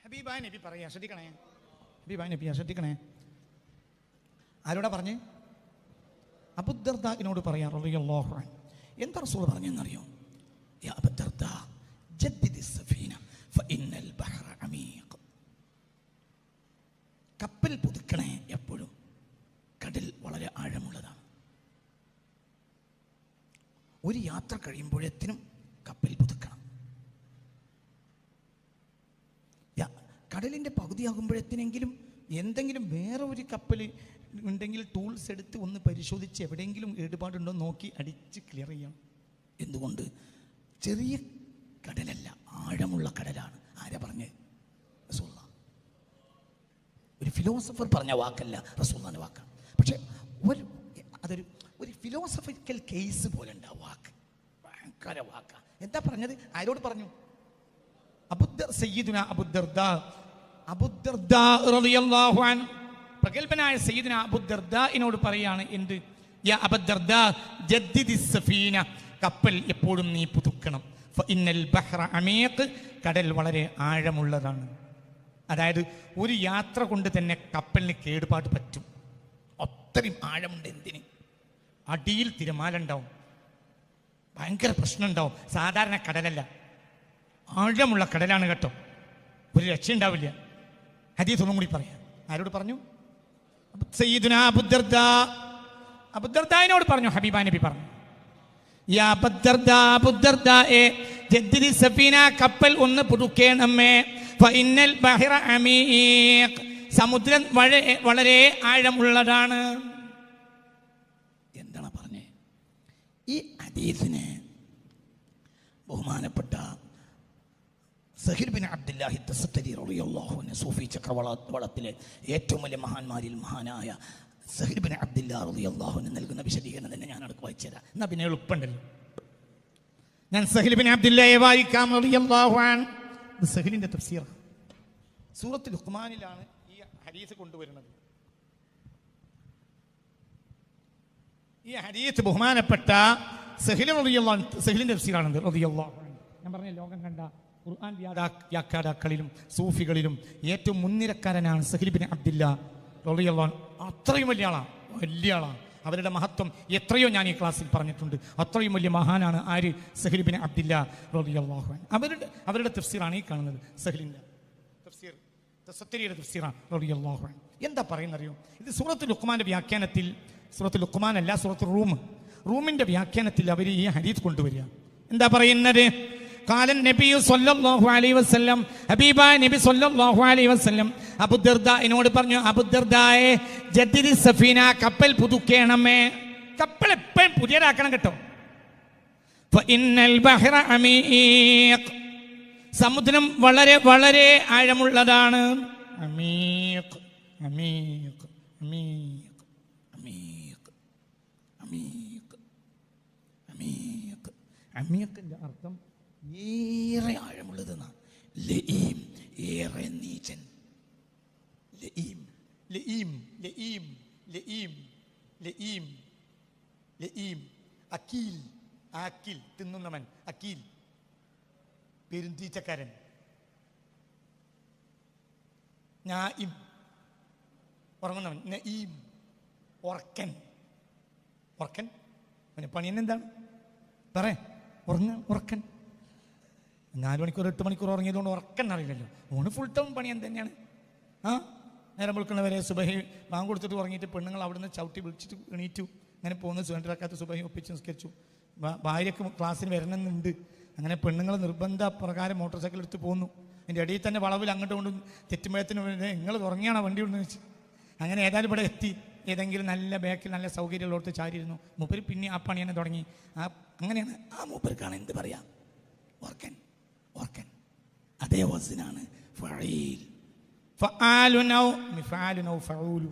ഹബീബായ നബി പറയാ, ശ്രദ്ധിക്കണേ, ഹബീബായ നബിയാ ശ്രദ്ധിക്കണേ. ആരോടാ പറഞ്ഞ്? അബൂദർദാഇനോട് പറയാ റളിയല്ലാഹു അൻഹു. എന്താ റസൂൽ പറഞ്ഞെന്നറിയോ? യാ അബൂദർദാ ജദ്ദിദി സഫീന ഫഇന്നൽ ബഹ്റ അമീഖ്. കപ്പൽ പുതുക്കണേ, എപ്പോഴും കടൽ വളരെ ആഴമുള്ളതാണ്. ഒരു യാത്ര കഴിയുമ്പോഴത്തേനും കപ്പൽ പുതുക്കണം. കടലിൻ്റെ പകുതിയാകുമ്പോഴത്തേനെങ്കിലും എന്തെങ്കിലും വേറെ ഒരു കപ്പൽ ഉണ്ടെങ്കിൽ ടൂൾസ് എടുത്ത് ഒന്ന് പരിശോധിച്ച് എവിടെയെങ്കിലും കേടുപാടുണ്ടോ നോക്കി അടിച്ച് ക്ലിയർ ചെയ്യണം. എന്തുകൊണ്ട്? ചെറിയ കടലല്ല, ആഴമുള്ള കടലാണ്. ആരാ പറഞ്ഞത്? റസൂലുള്ളാഹ്. ഒരു ഫിലോസഫർ പറഞ്ഞ വാക്കല്ല, റസൂലുള്ളാഹിന്റെ വാക്കാണ്. പക്ഷെ ഒരു ഫിലോസഫിക്കൽ കേസ് പോലെ ഉണ്ട് ആ വാക്ക്. ഭയങ്കര വാക്കാണ്. എന്താ പറഞ്ഞത്? ആരോട് പറഞ്ഞു? സയ്യിദുനാ അബൂദർദാ റളിയല്ലാഹു അൻഹു, പ്രഗൽഭനായ സയ്യിദുനാ അബൂദർദാഇനോട് പറയാണ്. എന്ത്? യാ അബൂദർദാ ജദ്ദിദിസ് സഫീന, കപ്പൽ എപ്പോഴും നീ പുതുക്കണം. ഫഇന്നൽ ബഹ്റ അമീഖ്, കടൽ വളരെ ആഴമുള്ളതാണ്. അതായത് ഒരു യാത്ര കൊണ്ട് തന്നെ കപ്പലിന് കേടുപാട് പറ്റും. അത്രയും ആഴമുണ്ട്. എന്തിന്? അടിയിൽ തിരമാല ഉണ്ടാവും, ഭയങ്കര പ്രശ്നം ഉണ്ടാവും. സാധാരണ കടലല്ല, ആഴമുള്ള കടലാണ് കേട്ടോ. ഒരു രക്ഷ ഉണ്ടാവില്ല. ഹദീസ് ഒന്നും കൂടി പറയാം. ആരോട് പറഞ്ഞു? സയ്യിദുനാ അബൂദർദാഇനോട് പറഞ്ഞു. ഹബീബാ നബി പറഞ്ഞു, യാ അബൂദർദാ ജദ്ദിദി സഫീന, കപ്പൽ ഒന്ന് പുതുക്കേണമേ. ഫഇന്നൽ ബഹ്റ അമീഖ്, സമുദ്രം വളരെ ആഴമുള്ളതാണ്. എന്താണ് പറഞ്ഞേ? ഈ ഹദീസിനെ ബഹുമാനപ്പെട്ട സഹീൽ ബിൻ അബ്ദുല്ലാഹി തസ്തരി റളിയല്ലാഹു അൻഹു, സൂഫി ചക്രവാളത്തിലെ ഏറ്റവും വലിയ മഹാന്മാരിൽ മഹാനായ സഹീൽ ബിൻ അബ്ദുല്ലാഹി റളിയല്ലാഹു അൻഹു നൽകുന്ന വിശദീകരണം തന്നെ ഞാൻ അടുത്ത് വായിച്ചുതരാം. എന്നാൽ പിന്നെ എളുപ്പമുണ്ടല്ലോ. ഞാൻ സഹീൽ ബിൻ അബ്ദുല്ലാഹി വായിക്കാം റളിയല്ലാഹു അൻഹു. ഇത് സഹീലിന്റെ തഫ്സീർ. സൂറത്തുൽ ലുഖ്മാനിലാണ് ഈ ഹദീസ് കൊണ്ടുവരുന്നത്. ഈ ഹദീസ് ബഹുമാനപ്പെട്ട സഹീൽ റളിയല്ലാഹു അൻഹു, സഹീലിന്റെ തഫ്സീറാണ് റളിയല്ലാഹു അൻഹു. ഞാൻ പറഞ്ഞ ലോകം കണ്ട ഖുർആൻ വ്യാഖ്യാതാക്കളിലും സൂഫികളിലും ഏറ്റവും മുൻനിരക്കാരനാണ് സഹീൽ ബിൻ അബ്ദുല്ലാഹ് റളിയല്ലാഹു അൻഹു. അത്രയും വലിയ ആളാണ്, വലിയ ആളാണ്. അവരുടെ മഹത്വം എത്രയോ ഞാൻ ഈ ക്ലാസ്സിൽ പറഞ്ഞിട്ടുണ്ട്. അത്രയും വലിയ മഹാനാണ് ആര്? സഹീൽ ബിൻ അബ്ദുല്ലാഹ് റളിയല്ലാഹു അൻഹു. അവരുടെ തഫ്സീറാണ് ഈ കാണുന്നത്. സഹീലിന്റെ തഫ്സീർ, തസ്തരിയുടെ തഫ്സീറാണ് റളിയല്ലാഹു അൻഹു. എന്താ പറയുന്നറിയോ? ഇത് സൂറത്തുൽ ലുഖ്മാന്റെ വ്യാഖ്യാനത്തിൽ, സൂറത്തുൽ ലുഖ്മാൻ അല്ല, സൂറത്തുൽ റൂമിന്റെ വ്യാഖ്യാനത്തിൽ അവർ ഈ ഹദീസ് കൊണ്ടുവരിക. എന്താ പറയുന്നത്? ഖാലൻ നബി സല്ലല്ലാഹു അലൈഹി വസല്ലം, ഹബീബായ നബി സല്ലല്ലാഹു അലൈഹി വസല്ലം അബൂദർദാഇനോട് പറഞ്ഞു, അബൂദർദായെ ജദ്ദിദി സഫീന, കപ്പൽ പുതുക്കേണമേ. കപ്പൽ എപ്പോഴും പുതിയതാക്കണം കേട്ടോ. ഫഇന്നൽ ബഹ്റ അമീഖ്, സമുദ്രം വളരെ വളരെ ആഴമുള്ളതാണ്. അമീഖ് അമീഖ് അമീഖ് അമീഖ് അമീഖ് അമീഖ്. അമീഖിന്റെ അർത്ഥം ഏറെ ആഴമുള്ളതെന്നാണ്. ലഈം, ഏറെ നീചൻ. ലഈം ലഈം ലഈം ലഈം ലഈം ലഈം. അക്കീൽ, ആക്കിൽ, തിന്നുന്നവൻ. അക്കീൽ, പെരുന്തീച്ചക്കാരൻ. നായിം, ഉറങ്ങുന്നവൻ. നഈം, ഉറക്കൻ. ഉറക്കൻ അവന് പണി തന്നെ എന്താണ്? പറ. ഉറക്കൻ. 4 മണിക്കൂർ 8 മണിക്കൂർ ഉറങ്ങിയതുകൊണ്ട് ഉറക്കൻ അറിയില്ലല്ലോ. ഓണ് ഫുൾ ടൈം പണി എന്തെന്നെയാണ്. നേരം വിളിക്കുന്നവരെ സുബഹി ബാങ്ക് കൊടുത്തിട്ട് ഉറങ്ങിയിട്ട് പെണ്ണുങ്ങൾ അവിടുന്ന് ചവിട്ടി വിളിച്ചിട്ട് എണീറ്റു. അങ്ങനെ പോകുന്ന സുഹൃത്തുക്കാത്ത സുബഹി ഒപ്പിച്ച് നിസ്കരിച്ചു. ഭാര്യയ്ക്ക് ക്ലാസ്സിന് വരണമെന്നുണ്ട്. അങ്ങനെ പെണ്ണുങ്ങൾ നിർബന്ധ പ്രകാരം മോട്ടോർ സൈക്കിൾ എടുത്ത് പോന്നു. എൻ്റെ ഇടയിൽ തന്നെ വളവിൽ അങ്ങോട്ട് കൊണ്ട് തെറ്റുമ്പോഴത്തിന് നിങ്ങൾ ഉറങ്ങിയാണോ വണ്ടി കൊണ്ടെന്ന് വെച്ച്. അങ്ങനെ ഏതായാലും ഇവിടെ എത്തി. ഏതെങ്കിലും നല്ല ബാക്കിൽ നല്ല സൗകര്യമുള്ളടത്ത് ചാരിയിരുന്നു. മൂപ്പര് പിന്നെ ആ പണി തന്നെ തുടങ്ങി. അങ്ങനെയാണ് ആ മൂപ്പർക്കാണ് എന്ത് പറയാം, ഓർക്കൻ. ഓർക്കൻ അതേ വസ്നാണ് ഫഈൽ. ഫആലുനൗ മിഫാലുനൗ ഫഊലു,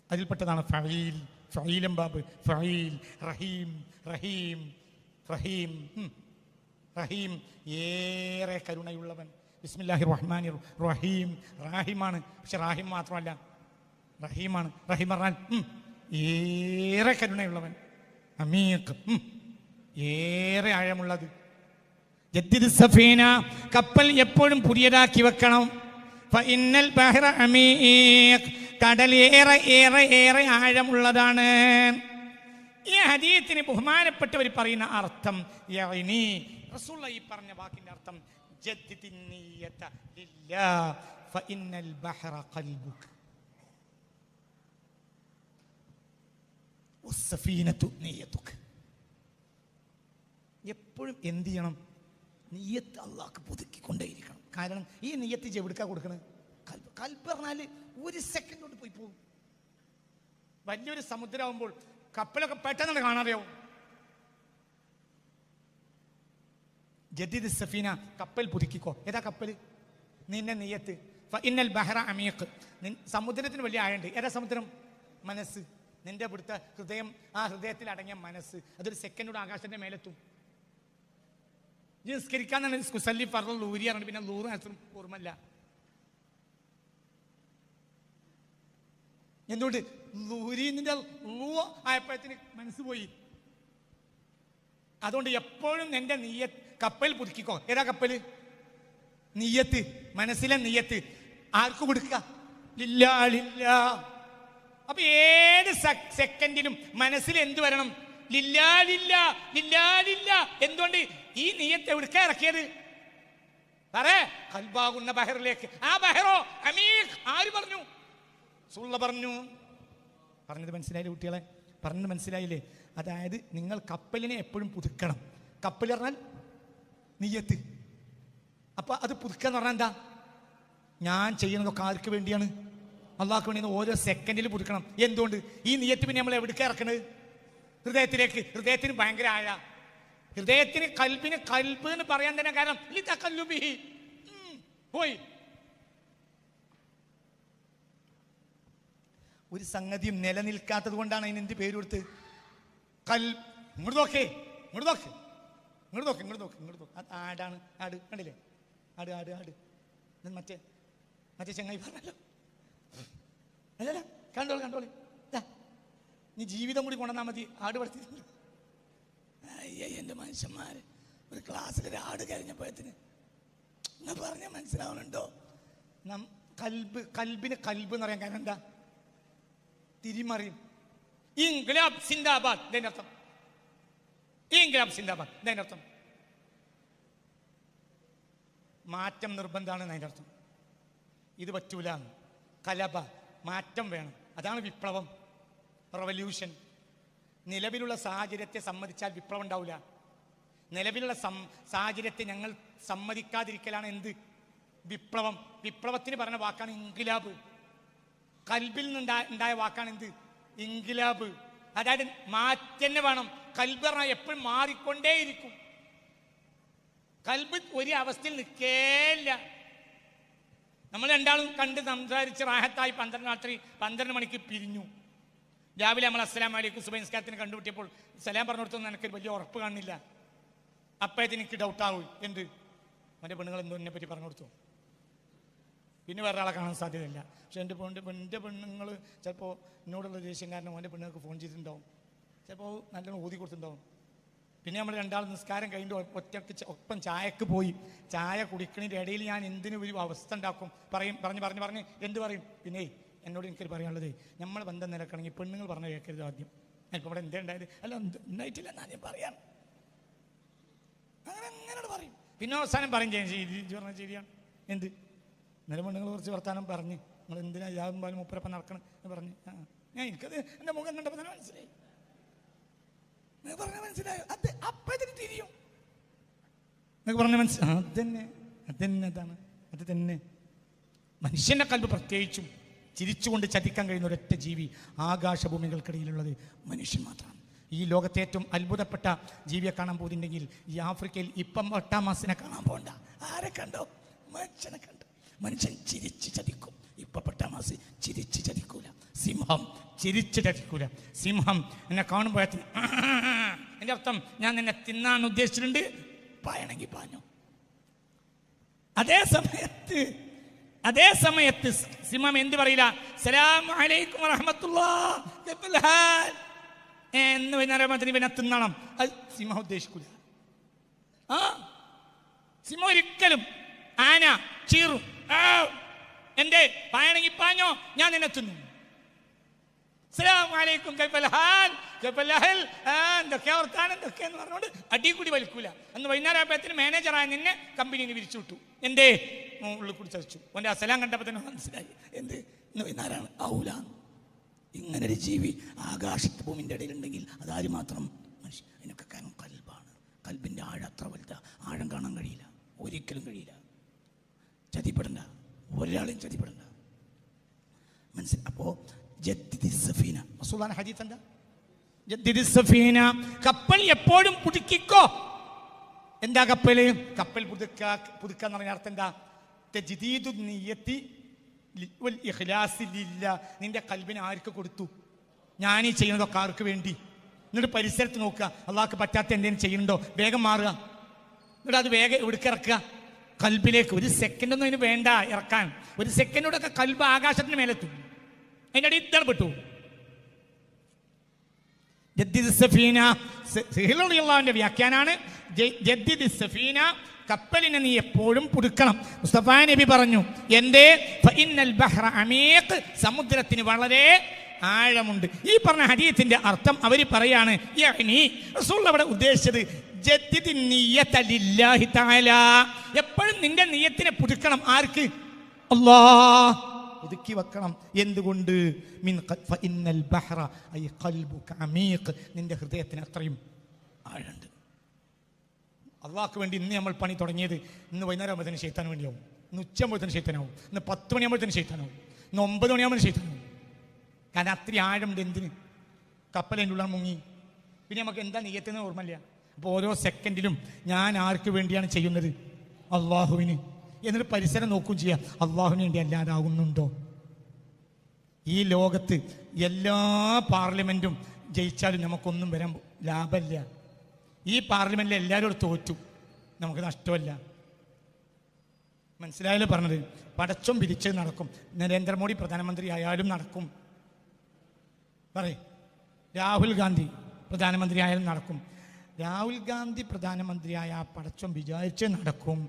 അതിൽപ്പെട്ടതാണ് ഫഈൽ. ഫഈലം ബാബ് ഫഈൽ. റഹീം റഹീം റഹീം റഹീം, ഏറെ കരുണയുള്ളവൻ. ബിസ്മില്ലാഹിർ റഹ്മാനിർ റഹീം. റാഹിമാണ്, പക്ഷെ റാഹിം മാത്രമല്ല, റഹീമാണ്. റഹീം പറഞ്ഞാൽ ഏറെ കരുണയുള്ളവൻ. അമീഖ്, ഏറെ ആഴമുള്ളത്. ജദ്ദിദ് സഫീന, കപ്പൽ എപ്പോഴും പുതിയതാക്കി വെക്കണം. ഫഇന്നൽ ബഹ്റ അമീഖ്, കടൽ ഏറെ ഏറെ ഏറെ ആഴമുള്ളതാണ്. ഈ ഹദീസിന് ബഹുമാനപ്പെട്ടവർ പറയുന്ന അർത്ഥം യഅനി, റസൂലുള്ള ഈ പറഞ്ഞ വാക്കിന്റെ അർത്ഥം ജദ്ദിദിൻ നിയ്യത ലില്ലാഹ് ഫഇന്നൽ ബഹ്റ ഖൽബുക വസ്സഫീനതു നിയ്യതുക. എപ്പോഴും എന്ത് ചെയ്യണം? നിയ്യത്ത് അള്ളാഹ്ക്ക് പുതുക്കിക്കൊണ്ടേയിരിക്കണം. കാരണം ഈ നിയ്യത്ത് എവിടുക്കാ കൊടുക്കണത്? കൽബ്. കൽബ് പറഞ്ഞാൽ ഒരു സെക്കൻഡ് കൊണ്ട് പോയി പോകും. വലിയൊരു സമുദ്രമാകുമ്പോൾ കപ്പലൊക്കെ പെട്ടെന്ന് കാണാതെയാവും. ജദീദ് സഫീന, കപ്പൽ പുതുക്കിക്കോ. ഏതാ കപ്പൽ? നിന്റെ നിയ്യത്ത്. ഫഇന്നൽ ബഹ്റ അമീഖ്, സമുദ്രത്തിന് വലിയ ആഴമുണ്ട്. ഏതാ സമുദ്രം? മനസ്സ്. നിന്റെ ഇവിടുത്തെ ഹൃദയം, ആ ഹൃദയത്തിൽ അടങ്ങിയ മനസ്സ്, അതൊരു സെക്കൻഡോട് ആകാശത്തിന്റെ മേലെത്തും. നിസ്കരിക്കാൻ കുസല്ലി പറഞ്ഞ ലൂരിയാണ്, പിന്നെ ലൂറ് അസുറും ഓർമ്മല്ല. എന്തുകൊണ്ട്? ലൂരിന്റെ ലൂ ആയപ്പോഴത്തിന് മനസ്സ് പോയി. അതുകൊണ്ട് എപ്പോഴും നിന്റെ നിയ്യത്ത്, കപ്പൽ പുതുക്കിക്കോ. ഏതാ കപ്പല്? നിയ്യത്ത്, മനസ്സിലെ നിയ്യത്ത്. ആർക്ക് കൊടുക്കുക? ലില്ലാ ലില്ലാ. അപ്പൊ ഏത് സെക്കൻഡിലും മനസ്സിൽ എന്ത് വരണം? ലില്ലാ ലില്ലാ ലില്ലാ ലില്ലാ. എന്തുകൊണ്ട്? ഈ നിയ്യത്ത് എവിടുക്ക ഇറക്കിയത്? പറേ, കൽബാകുന്ന ബഹറിലേക്ക്. ആ ബഹറോ അമീഖ്. ആര് പറഞ്ഞു? സുള്ള പറഞ്ഞു. പറഞ്ഞത് മനസ്സിലായില്ലേ കുട്ടികളെ? പറഞ്ഞത് മനസ്സിലായില്ലേ? അതായത് നിങ്ങൾ കപ്പലിനെ എപ്പോഴും പുതുക്കണം. കപ്പൽ പറഞ്ഞാൽ നിയ്യത്ത്. അപ്പൊ അത് പുതുക്കുക എന്ന് പറഞ്ഞാൽ എന്താ? ഞാൻ ചെയ്യുന്നതൊക്കെ ആർക്ക് വേണ്ടിയാണ്? അള്ളാഹ്ക്ക് വേണ്ടി. ഓരോ സെക്കൻഡിൽ പുതുക്കണം. എന്തുകൊണ്ട്? ഈ നിയ്യത്ത് പിന്നെ നമ്മൾ എവിടേക്ക് ഇറക്കണത്? ഹൃദയത്തിലേക്ക്. ഹൃദയത്തിന് ഭയങ്കര ആഴ. ഹൃദയത്തിന്, കൽബിന് കൽബ് എന്ന് പറയാൻ തന്നെ കാരണം പോയി. ഒരു സംഗതിയും നിലനിൽക്കാത്തത് കൊണ്ടാണ് അതിന് എന്ത് പേര് കൊടുത്ത്? ഇങ്ങോട്ട് നോക്കേ, ഇങ്ങോട്ട് നോക്ക്, ഇങ്ങോട്ട് നോക്ക്, ഇങ്ങോട്ട് നോക്ക്, ഇങ്ങോട്ട് നോക്ക്. അത് ആടാണ്. ആട് കണ്ടില്ലേ? ആട് ആട് ആട്. മറ്റേ മറ്റേ ചങ്ങായി പറഞ്ഞല്ലോ. അല്ലല്ല, കണ്ടോളൂ കണ്ടോളൂ. നീ ജീവിതം കൂടി കൊണ്ടുവന്നാൽ മതി. ആട് പഠിച്ചിട്ടുണ്ട്. അയ്യ, എൻ്റെ മനുഷ്യന്മാര് ഒരു ക്ലാസ്സിലൊരു ആട് കഴിഞ്ഞപ്പോഴത്തിന് എന്നാ പറഞ്ഞാൽ മനസ്സിലാവുന്നുണ്ടോ? കൽബിന് കൽബ് എന്ന് പറയാൻ കാരണം എന്താ? തിരിമറിയും. ഇൻഖിലാബ് സിന്ദാബാദ്. ഇതിന്റെ അർത്ഥം ഇൻഖിലാബ് സിന്ദാബാദ്. ഇതിന്റെ അർത്ഥം മാറ്റം നിർബന്ധമാണ് അതിൻ്റെ അർത്ഥം. ഇത് പറ്റൂല. കലബ, മാറ്റം വേണം. അതാണ് വിപ്ലവം, റവല്യൂഷൻ. നിലവിലുള്ള സാഹചര്യത്തെ സമ്മതിച്ചാൽ വിപ്ലവം ഉണ്ടാവില്ല. നിലവിലുള്ള സാഹചര്യത്തെ ഞങ്ങൾ സമ്മതിക്കാതിരിക്കലാണ് എന്ത്? വിപ്ലവം. വിപ്ലവത്തിന് പറഞ്ഞ വാക്കാണ് ഇൻഖിലാബ്. കൽബിൽ നിന്ന് ഉണ്ടായ വാക്കാണ് എന്ത്? ഇൻഖിലാബ്. അതായത് മാറ്റന്നെ വേണം. കൽബ് പറഞ്ഞാൽ എപ്പോഴും മാറിക്കൊണ്ടേയിരിക്കും. കൽബ് ഒരു അവസ്ഥയിൽ നിൽക്കേയില്ല. നമ്മൾ രണ്ടാളും കണ്ട് സംസാരിച്ച് റാഹത്തായി 12 മണിക്ക് പിരിഞ്ഞു. രാവിലെ നമ്മൾ അസ്സലാമു അലൈക്കും സുബഹി നിസ്കാരത്തിന് കണ്ടുപിട്ടിയപ്പോൾ സലാം പറഞ്ഞു കൊടുത്തൊന്നും എനിക്കൊരു വലിയ ഉറപ്പ് കാണുന്നില്ല. അപ്പോഴത്തേക്ക് എനിക്ക് ഡൗട്ടാവും. എന്ത്? എൻ്റെ പെണ്ണുങ്ങൾ എന്തോ എന്നെ പറ്റി പറഞ്ഞു കൊടുത്തു. പിന്നെ വേറെ ആളെ കാണാൻ സാധ്യതയില്ല. പക്ഷെ എൻ്റെ പെണ്ണുങ്ങൾ ചിലപ്പോൾ എന്നോടുള്ള ദേഷ്യം കാരണം എൻ്റെ പെണ്ണുങ്ങൾക്ക് ഫോൺ ചെയ്തിട്ടുണ്ടാവും. ചിലപ്പോൾ നല്ലോണം ഊതി കൊടുത്തിട്ടുണ്ടാവും. പിന്നെ നമ്മൾ രണ്ടാൾ നിസ്കാരം കഴിഞ്ഞിട്ട് ഒറ്റക്ക് ഒപ്പം ചായക്ക് പോയി. ചായ കുടിക്കണതിൻ്റെ ഇടയിൽ ഞാൻ എന്തിനും ഒരു അവസ്ഥ ഉണ്ടാക്കും. പറഞ്ഞ് എന്ത് പറയും? പിന്നെ എന്നോട് എനിക്കൊരു പറയാനുള്ളത്, നമ്മളെ ബന്ധം നിലക്കണമെങ്കിൽ പെണ്ണുങ്ങൾ പറഞ്ഞു കേൾക്കരുത് ആദ്യം. എനിക്ക് ഇവിടെ എന്തേ ഉണ്ടായത്? അല്ല, ഉണ്ടായിട്ടില്ല എന്നാ ഞാൻ പറയാം. അങ്ങനെ പറയും. പിന്നെ അവസാനം പറയും പറഞ്ഞാൽ ശരിയാണ്. എന്ത്? ഇന്നലെ പെണ്ണുങ്ങൾ കുറച്ച് വർത്താനം പറഞ്ഞ് നിങ്ങൾ എന്തിനാ യാതും പാലും മുപ്പരപ്പം നടക്കണം എന്ന് പറഞ്ഞ് എനിക്കത് എൻ്റെ മുഖം കണ്ടപ്പോൾ തന്നെ മനസ്സിലായി. പറഞ്ഞ മനസ്സിലായോ? അത് അപ്പത്തിന് തിരിയും. പറഞ്ഞ മനസ്സിലായി. അതാണ് അത് തന്നെ. മനുഷ്യന്റെ കൽബ് പ്രത്യേകിച്ചും ചിരിച്ചുകൊണ്ട് ചതിക്കാൻ കഴിയുന്ന ഒരൊറ്റ ജീവി ആകാശഭൂമികൾക്കിടയിലുള്ളത് മനുഷ്യൻ മാത്രമാണ്. ഈ ലോകത്തെ ഏറ്റവും അത്ഭുതപ്പെട്ട ജീവിയെ കാണാൻ പോകുന്നുണ്ടെങ്കിൽ ഈ ആഫ്രിക്കയിൽ ഇപ്പം ഒട്ടാമാസിനെ കാണാൻ പോകണ്ട. ആരെ കണ്ടോ? മനുഷ്യനെ കണ്ടു. മനുഷ്യൻ ചിരിച്ച് ചതിക്കും. ഇപ്പൊ പട്ടാമാസി ചിരിച്ച് ചതിക്കൂല. സിംഹം ചിരിച്ച് ചതിക്കൂല. സിംഹം എന്നെ കാണുമ്പോഴത്തിന് എൻ്റെ അർത്ഥം ഞാൻ നിന്നെ തിന്നാൻ ഉദ്ദേശിച്ചിട്ടുണ്ട്, പായണമെങ്കിൽ പാഞ്ഞു. അതേ സമയത്ത് സിംഹം എന്ത് പറയില്ല? സലാമു അലൈക്കും വറഹ്മത്തുള്ളാഹി എന്ന് പറഞ്ഞാൽ ഇവനെ തിന്നണം. അത് സിംഹം ഉദ്ദേശിക്കൂല. സിംഹം ഒരിക്കലും ആന ചീറും എന്റെ പായണമെങ്കിൽ പാഞ്ഞോ, ഞാൻ നിന്നെ തിന്നു. അസ്സലാമലൈക്കും എന്തൊക്കെയാ വർത്താനം എന്തൊക്കെയാന്ന് പറഞ്ഞുകൊണ്ട് അടി കൂടി വലിക്കൂല. അന്ന് വൈകുന്നേരം ആയപ്പോഴത്തേന് മാനേജറായ നിന്നെ കമ്പനിയിൽ നിന്ന് പിരിച്ചു വിട്ടു. എന്തേ ഉള്ളിൽ കൂടി ചതിച്ചു. ഓൻ്റെ അസലാം കണ്ടപ്പോൾ തന്നെ മനസ്സിലായി എന്ത് ഇന്ന് വൈകുന്നേരമാണ് ആവൂല. ഇങ്ങനെ ഒരു ജീവി ആകാശത്ത് ഭൂമിൻ്റെ ഇടയിലുണ്ടെങ്കിൽ അതാര് മാത്രം മനുഷ്യൻ. അതിനൊക്കെ കാരണം കൽബാണ്. കൽബിൻ്റെ ആഴം അത്ര വലുതാ, ആഴം കാണാൻ കഴിയില്ല, ഒരിക്കലും കഴിയില്ല. ചതിപ്പെടണ്ട, ഒരാളെയും ചതിപ്പെടണ്ട, മനസ്സിലായി. അപ്പോൾ കപ്പൽ എപ്പോഴും പുതുക്കിക്കോ. എന്താ കപ്പല്? കപ്പൽ പുതുക്കുക എന്ന് പറഞ്ഞ അർത്ഥം എന്താ? നിന്റെ കൽബിനെ ആർക്ക് കൊടുത്തു? ഞാനീ ചെയ്യുന്നതൊക്കെ ആർക്ക് വേണ്ടി? എന്നിട്ട് പരിസരത്ത് നോക്കുക, അള്ളാഹ്ക്ക് പറ്റാത്ത എന്തെങ്കിലും ചെയ്യുന്നുണ്ടോ, വേഗം മാറുക. എന്നിട്ട് അത് വേഗം എവിടേക്ക് ഇറക്കുക? കൽബിലേക്ക്. ഒരു സെക്കൻഡൊന്നും അതിന് വേണ്ട ഇറക്കാൻ. ഒരു സെക്കൻഡോടൊക്കെ കൽബ് ആകാശത്തിന് മേലെത്തും. അതിൻ്റെ അടിയിൽ ഇടപെട്ടു. വ്യാഖ്യാനാണ് കപ്പലിനെ നീ എപ്പോഴും പുതുക്കണം. മുസ്തഫ നബി പറഞ്ഞു, എന്തേ? സമുദ്രത്തിന് വളരെ ആഴമുണ്ട്. ഈ പറഞ്ഞ ഹദീസിന്റെ അർത്ഥം അവർ പറയാണ്, റസൂൽ അവിടെ ഉദ്ദേശിച്ചത് എപ്പോഴും നിന്റെ നിയ്യത്തിനെ പുതുക്കണം. ആർക്ക്? അല്ലാഹ് പുതുക്കി വെക്കണം. എന്തുകൊണ്ട്? നിന്റെ ഹൃദയത്തിന് അത്രയും ആഴമുണ്ട്. അള്ളാഹ്ക്ക് വേണ്ടി ഇന്ന് നമ്മൾ പണി തുടങ്ങിയത് ഇന്ന് വൈകുന്നേരം ആകുമ്പോഴത്തേന് ശൈത്താൻ വേണ്ടിയാവും, ഇന്ന് ഉച്ചയാകുമ്പോഴത്തേന് ശൈത്താനാവും, ഇന്ന് 10 മണിയാകുമ്പോഴത്തേന് ശൈത്താനാവും, ഇന്ന് 9 മണിയാകുമ്പോൾ ശൈത്താനാവും. കാരണം അത്രയും ആഴമുണ്ട്. എന്തിന്? കപ്പലിൻ്റെ ഉള്ളിൽ മുങ്ങി. പിന്നെ നമുക്ക് എന്താ നിയ്യത്തെന്ന് ഓർമ്മയില്ല. അപ്പോൾ ഓരോ സെക്കൻഡിലും ഞാൻ ആർക്ക് വേണ്ടിയാണ് ചെയ്യുന്നത്? അള്ളാഹുവിന്. എന്നിട്ട് പരിസരം നോക്കുകയും ചെയ്യാം, അള്ളാഹുവിന് വേണ്ടി അല്ലാതാകുന്നുണ്ടോ? ഈ ലോകത്ത് എല്ലാ പാർലമെൻറ്റും ജയിച്ചാലും നമുക്കൊന്നും വരാൻ ലാഭമില്ല. ഈ പാർലമെൻറ്റിൽ എല്ലാവരും തോറ്റു, നമുക്ക് നഷ്ടമല്ല. മനസ്സിലായാലും പറഞ്ഞത്. പടച്ചോൻ പിരിച്ചത് നടക്കും. നരേന്ദ്രമോദി പ്രധാനമന്ത്രി ആയാലും നടക്കും. പറയും രാഹുൽ ഗാന്ധി പ്രധാനമന്ത്രി ആയാലും നടക്കും. രാഹുൽ ഗാന്ധി പ്രധാനമന്ത്രിയായ പടച്ചോൻ വിചാരിച്ചേ നടക്കും.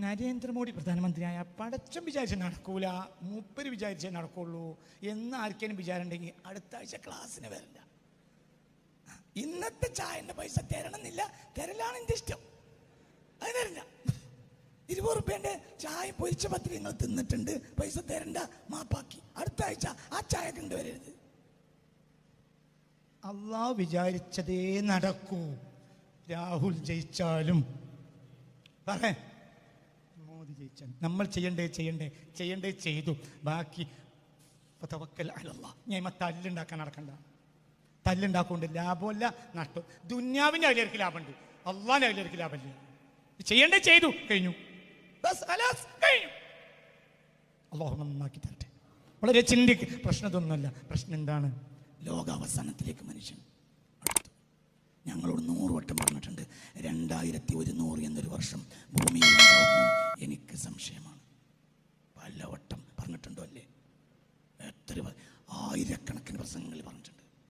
നരേന്ദ്രമോദി പ്രധാനമന്ത്രിയായ പടച്ചോൻ വിചാരിച്ച് നടക്കൂല, മൂപ്പര് വിചാരിച്ചേ നടക്കുള്ളൂ എന്ന് ആർക്കേലും വിചാരം ഉണ്ടെങ്കിൽ അടുത്ത ആഴ്ച ക്ലാസ്സിന് വരില്ല. ഇന്നത്തെ ചായന്റെ പൈസ തരണമെന്നില്ല, തരലാണ് എൻ്റെ ഇഷ്ടം, അത് തരില്ല. 20 റുപ്യൻ്റെ ചായ പൊരിച്ച പത്രി നിങ്ങൾ തിന്നിട്ടുണ്ട്, പൈസ തരണ്ട, മാപ്പാക്കി. അടുത്ത ആഴ്ച ആ ചായ കൊണ്ടുവരരുത്. അള്ളാഹ് വിചാരിച്ചതേ നടക്കൂ. രാഹുൽ ജയിച്ചാലും മോദി ജയിച്ചാലും നമ്മൾ ചെയ്യണ്ടേ ചെയ്തു. ബാക്കി ഞാൻ തല്ലുണ്ടാക്കാൻ നടക്കണ്ട. തല്ലുണ്ടാക്കൊണ്ട് ലാഭമല്ല നഷ്ടം. ദുന്യാവിൻ്റെ അതിലേക്ക് ലാഭമുണ്ട്, അള്ളാഹിൻ്റെ അതിലേക്ക് ലാഭമില്ല. ചെയ്യണ്ടേ ചെയ്തു, കഴിഞ്ഞു, കഴിഞ്ഞു. അള്ളാഹു നന്നാക്കി തരട്ടെ. വളരെ പ്രശ്നം ഇതൊന്നുമല്ല. പ്രശ്നം എന്താണ്? ലോകാവസാനത്തിലേക്ക് മനുഷ്യൻ അടുത്തു. ഞങ്ങളോട് 100 വട്ടം പറഞ്ഞിട്ടുണ്ട് 2100